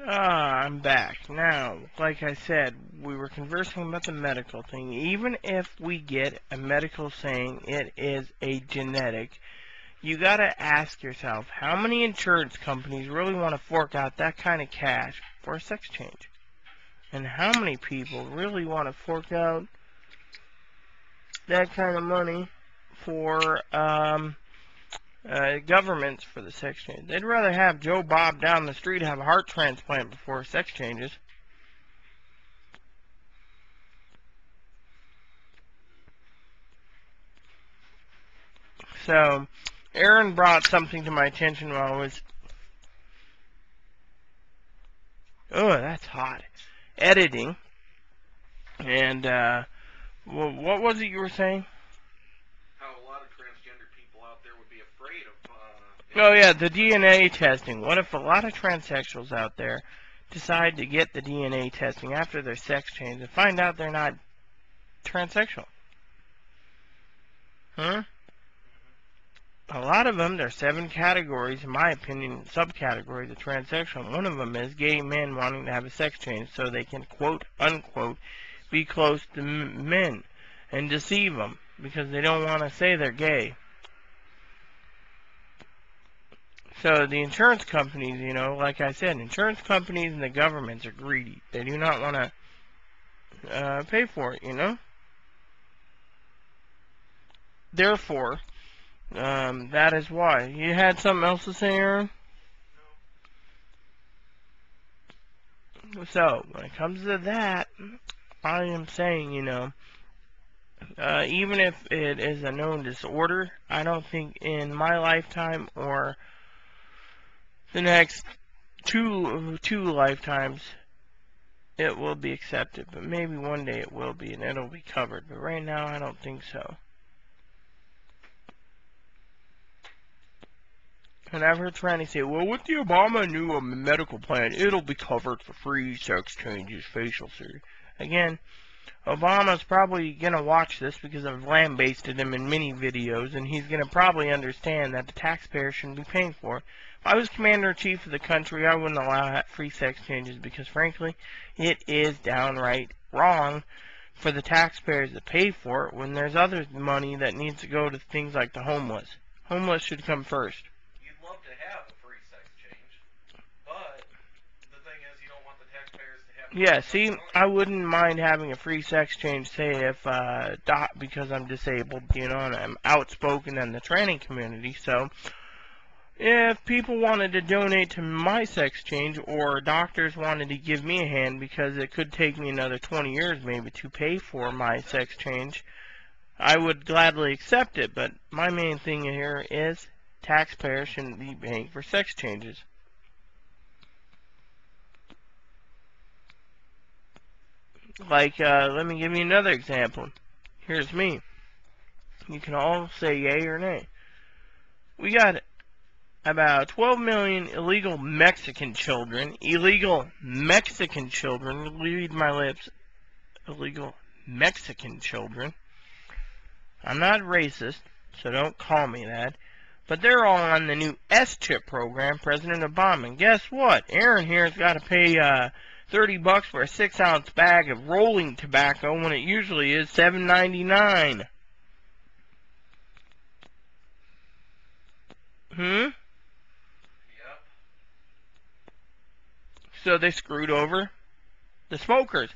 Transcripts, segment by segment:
I'm back. Now, like I said, we were conversing about the medical thing. Even if we get a medical saying it is a genetic, you gotta ask yourself, how many insurance companies really want to fork out that kind of cash for a sex change? And how many people really want to fork out that kind of money for, governments for the sex change? They'd rather have Joe Bob down the street have a heart transplant before sex changes. So, Aaron brought something to my attention while I was, oh, that's hot, editing. And, what was it you were saying? How a lot of transgender people out there would be afraid of. Oh, yeah, the DNA testing. What if a lot of transsexuals out there decide to get the DNA testing after their sex change and find out they're not transsexual? Huh? A lot of them, there's 7 categories, in my opinion, subcategories of transsexual. One of them is gay men wanting to have a sex change so they can, quote, unquote, be close to men and deceive them because they don't want to say they're gay. So the insurance companies, like I said, insurance companies and the governments are greedy. They do not want to pay for it, Therefore, that is why. You had something else to say, Aaron? So, when it comes to that, I am saying, even if it is a known disorder, I don't think in my lifetime or the next two lifetimes it will be accepted. But maybe one day it will be and it'll be covered. But right now, I don't think so. And I've heard trying to say, well, with the Obama new medical plan, it'll be covered for free sex changes, facial surgery. Again, Obama's probably going to watch this because I've lambasted him in many videos, and he's going to probably understand that the taxpayer shouldn't be paying for it. If I was commander-in-chief of the country, I wouldn't allow free sex changes because, frankly, it is downright wrong for the taxpayers to pay for it when there's other money that needs to go to things like the homeless. Homeless should come first. Love to have a free sex change, but the thing is, you don't want the taxpayers to have. Yeah, see, I wouldn't mind having a free sex change, say, if, because I'm disabled, and I'm outspoken in the training community, so if people wanted to donate to my sex change, or doctors wanted to give me a hand, because it could take me another 20 years, maybe, to pay for my sex change, I would gladly accept it, but my main thing here is taxpayers shouldn't be paying for sex changes. Like, let me give you another example. Here's me. You can all say yay or nay. We got about 12 million illegal Mexican children. Illegal Mexican children. Read my lips. Illegal Mexican children. I'm not racist, so don't call me that. But they're all on the new S-chip program, President Obama. And guess what? Aaron here's got to pay $30 for a 6-ounce bag of rolling tobacco when it usually is $7.99. Yep. So they screwed over the smokers.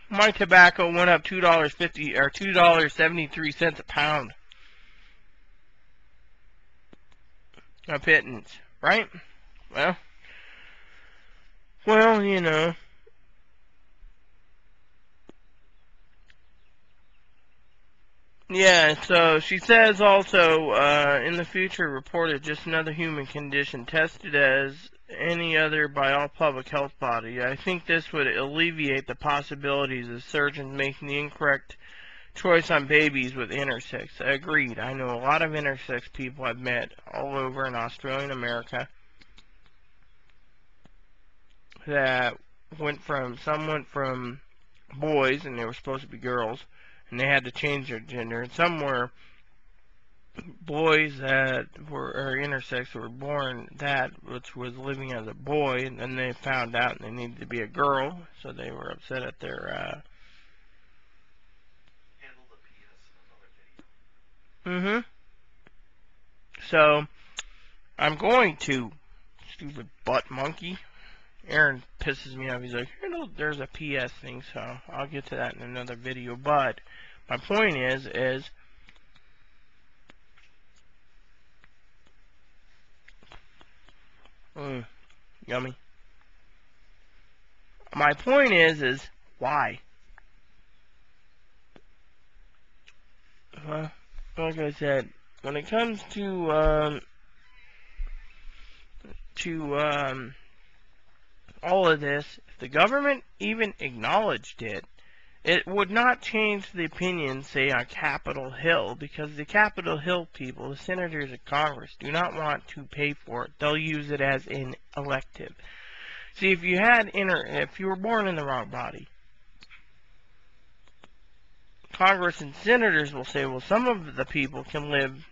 My tobacco went up $2.50 or $2.73 a pound. A pittance, right? Well, Yeah, so she says also, in the future reported just another human condition tested as any other by all public health body. I think this would alleviate the possibilities of surgeons making the incorrect choice on babies with intersex. Agreed. I know a lot of intersex people I've met all over in Australia and America that some went from boys and they were supposed to be girls and they had to change their gender, and some were boys that were or intersex were born that which was living as a boy, and then they found out they needed to be a girl, so they were upset at their Handle the PS in another video. So I'm going to, stupid butt monkey. Aaron pisses me off. He's like, there's a PS thing, so I'll get to that in another video. But my point is yummy. My point is why? Well, like I said, when it comes to all of this, if the government even acknowledged it, it would not change the opinion, say, on Capitol Hill, because the Capitol Hill people, the senators of Congress, do not want to pay for it. They'll use it as an elective. See, if you were born in the wrong body, Congress and senators will say, well, some of the people can live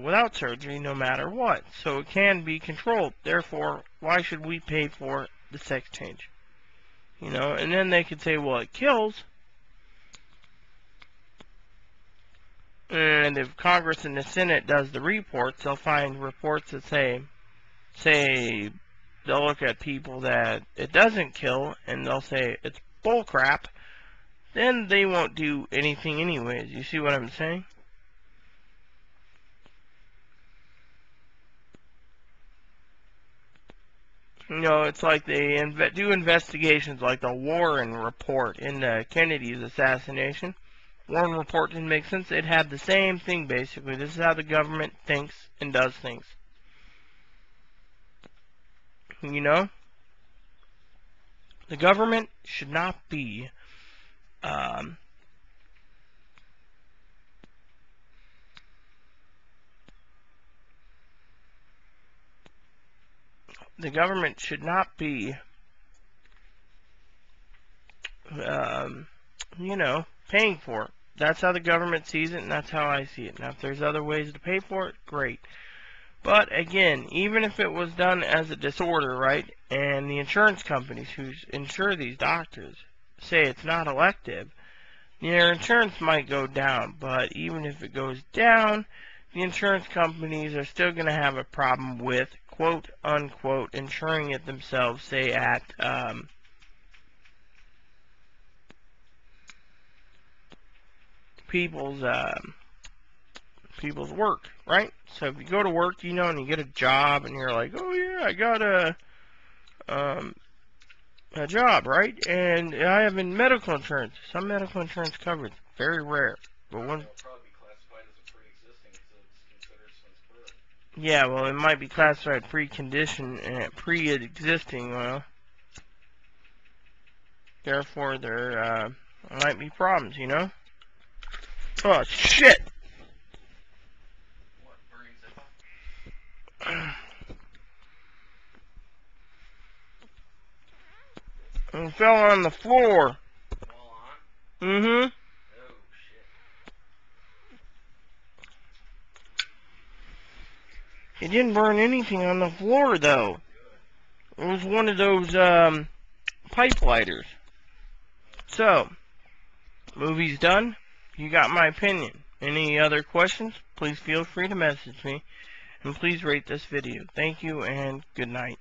without surgery no matter what, so it can be controlled. Therefore, why should we pay for the sex change? You know, and then they could say, well, it kills. And if Congress and the Senate does the reports, they'll find reports that say they'll look at people that it doesn't kill, and they'll say it's bullcrap. Then they won't do anything anyways. You see what I'm saying? You know, it's like they do investigations like the Warren report in Kennedy's assassination. Warren report didn't make sense. It had the same thing, basically. This is how the government thinks and does things. You know? The government should not be the government should not be you know, paying for it. That's how the government sees it, and that's how I see it. Now, if there's other ways to pay for it, great. But, again, even if it was done as a disorder, right, and the insurance companies who insure these doctors say it's not elective, their insurance might go down. But even if it goes down, the insurance companies are still going to have a problem with, quote, unquote, insuring it themselves, say at people's work, right? So if you go to work, you know, and you get a job, and you're like, oh yeah, I got a job, right? And I have medical insurance. Some medical insurance coverage, very rare. But when It'll probably be classified as a pre-existing, so it's considered since birth. yeah, well, it might be classified pre-existing. Well, therefore there might be problems, you know. Oh shit! What, burning zipper? It fell on the floor. All on? Mm-hmm. Oh, shit. It didn't burn anything on the floor, though. It was one of those, pipe lighters. So, movie's done. You got my opinion. Any other questions? Please feel free to message me. And please rate this video. Thank you, and good night.